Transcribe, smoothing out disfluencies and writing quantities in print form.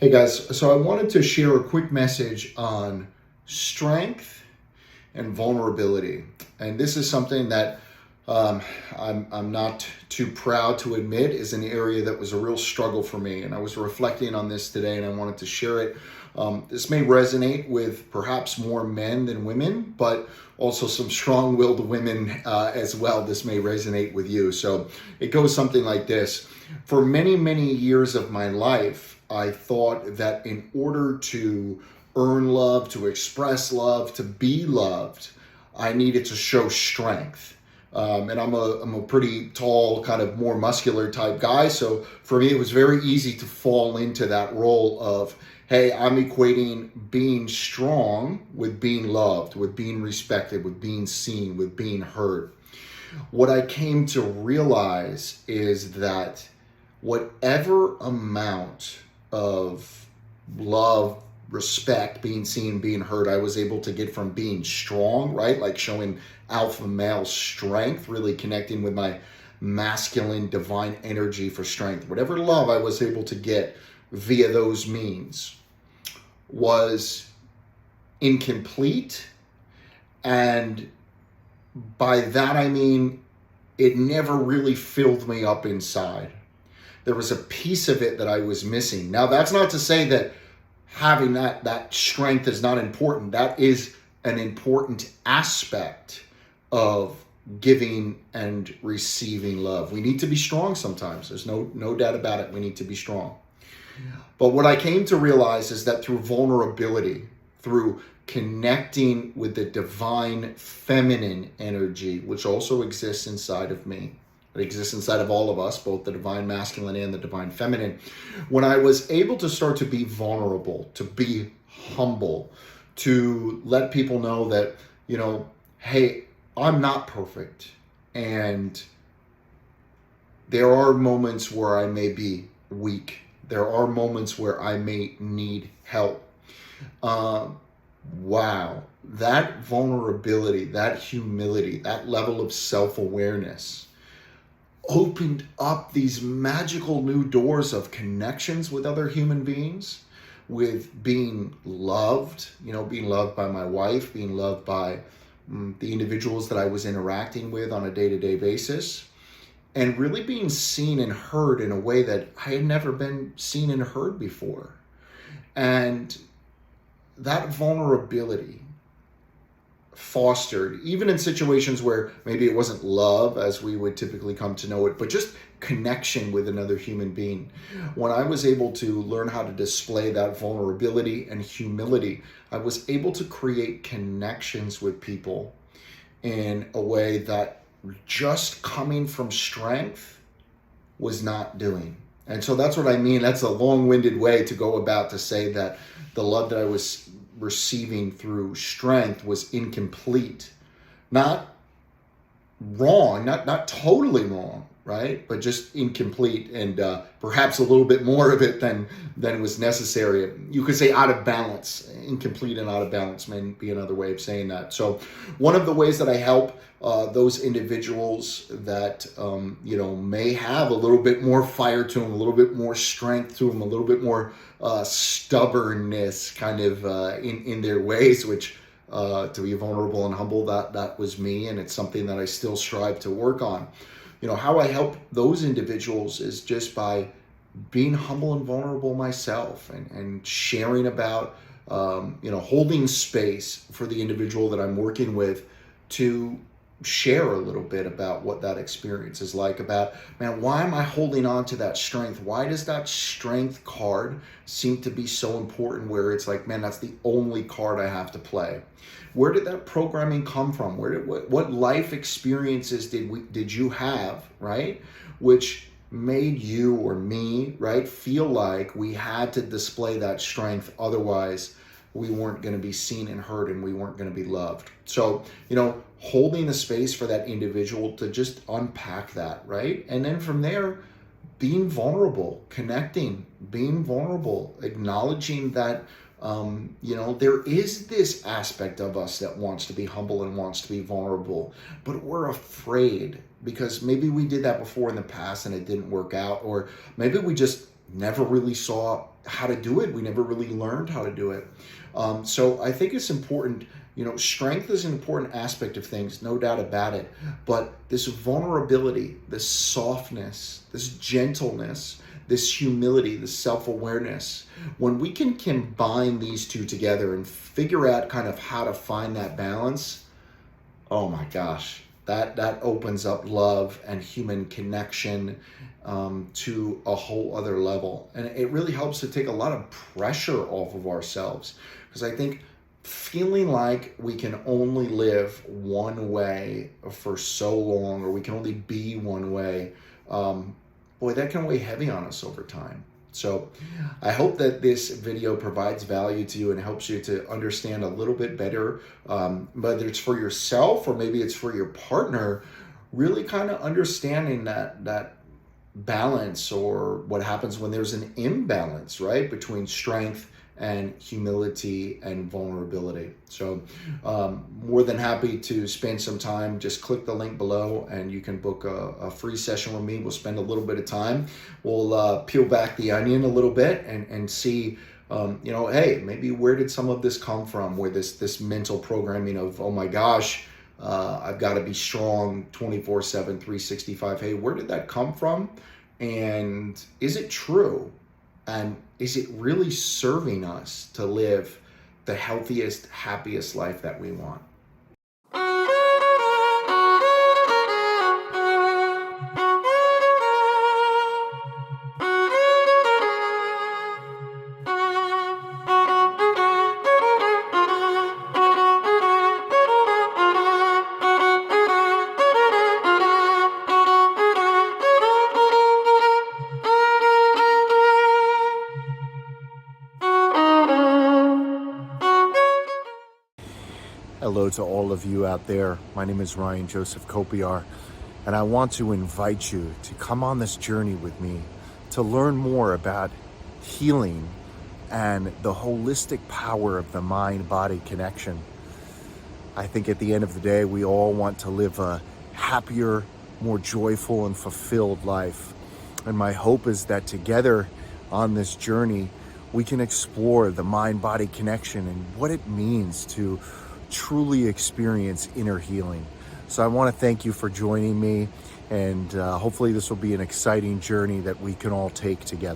Hey guys, so I wanted to share a quick message on strength and vulnerability. And this is something that I'm not too proud to admit is an area that was a real struggle for me. And I was reflecting on this today and I wanted to share it. This may resonate with perhaps more men than women, but also some strong-willed women as well. This may resonate with you. So it goes something like this. For many, many years of my life, I thought that in order to earn love, to express love, to be loved, I needed to show strength. And I'm a pretty tall, kind of more muscular type guy. So for me, it was very easy to fall into that role of, hey, I'm equating being strong with being loved, with being respected, with being seen, with being heard. What I came to realize is that whatever amount of love, respect, being seen, being heard, I was able to get from being strong, right? Like showing alpha male strength, really connecting with my masculine divine energy for strength. Whatever love I was able to get via those means was incomplete. And by that, I mean, it never really filled me up inside. There was a piece of it that I was missing. Now, that's not to say that having that strength is not important. That is an important aspect of giving and receiving love. We need to be strong sometimes. There's no doubt about it. We need to be strong. But what I came to realize is that through vulnerability, through connecting with the divine feminine energy, which also exists inside of me, it exists inside of all of us, both the divine masculine and the divine feminine. When I was able to start to be vulnerable, to be humble, to let people know that, hey, I'm not perfect. And there are moments where I may be weak. There are moments where I may need help. Wow, that vulnerability, that humility, that level of self-awareness opened up these magical new doors of connections with other human beings, with being loved, being loved by my wife, being loved by the individuals that I was interacting with on a day-to-day basis, and really being seen and heard in a way that I had never been seen and heard before. And that vulnerability fostered, even in situations where maybe it wasn't love as we would typically come to know it, but just connection with another human being. When I was able to learn how to display that vulnerability and humility, I was able to create connections with people in a way that just coming from strength was not doing. And so that's what I mean. That's a long-winded way to go about to say that the love that I was receiving through strength was incomplete. Not wrong, not totally wrong, right? But just incomplete, and perhaps a little bit more of it than was necessary. You could say out of balance. Incomplete and out of balance may be another way of saying that. So one of the ways that I help those individuals that may have a little bit more fire to them, a little bit more strength to them, a little bit more stubbornness kind of in their ways, which to be vulnerable and humble, that was me, and it's something that I still strive to work on. How I help those individuals is just by being humble and vulnerable myself, and sharing about holding space for the individual that I'm working with to share a little bit about what that experience is like, about, man, why am I holding on to that strength? Why does that strength card seem to be so important, where it's like, man, that's the only card I have to play? Where did that programming come from? What life experiences did you have, right, which made you or me, right, feel like we had to display that strength, otherwise we weren't going to be seen and heard, and we weren't going to be loved? So, holding the space for that individual to just unpack that, right? And then from there, being vulnerable, connecting, being vulnerable, acknowledging that, there is this aspect of us that wants to be humble and wants to be vulnerable, but we're afraid because maybe we did that before in the past and it didn't work out, or maybe we just never really saw how to do it. We never really learned how to do it. So I think it's important. Strength is an important aspect of things, no doubt about it. But this vulnerability, this softness, this gentleness, this humility, this self-awareness, when we can combine these two together and figure out kind of how to find that balance, oh my gosh, that opens up love and human connection to a whole other level. And it really helps to take a lot of pressure off of ourselves. Because I think feeling like we can only live one way for so long, or we can only be one way, boy, that can weigh heavy on us over time. So I hope that this video provides value to you and helps you to understand a little bit better, whether it's for yourself or maybe it's for your partner, really kind of understanding that balance, or what happens when there's an imbalance, right, between strength and humility and vulnerability. So more than happy to spend some time. Just click the link below and you can book a free session with me. We'll spend a little bit of time. We'll peel back the onion a little bit and see, hey, maybe where did some of this come from? Where this mental programming of, oh my gosh, I've got to be strong 24/7, 365. Hey, where did that come from? And is it true? And is it really serving us to live the healthiest, happiest life that we want? Hello to all of you out there. My name is Ryan Joseph Kopyar, and I want to invite you to come on this journey with me to learn more about healing and the holistic power of the mind-body connection. I think at the end of the day, we all want to live a happier, more joyful and fulfilled life. And my hope is that together on this journey, we can explore the mind-body connection and what it means to truly experience inner healing. So I want to thank you for joining me, and hopefully this will be an exciting journey that we can all take together.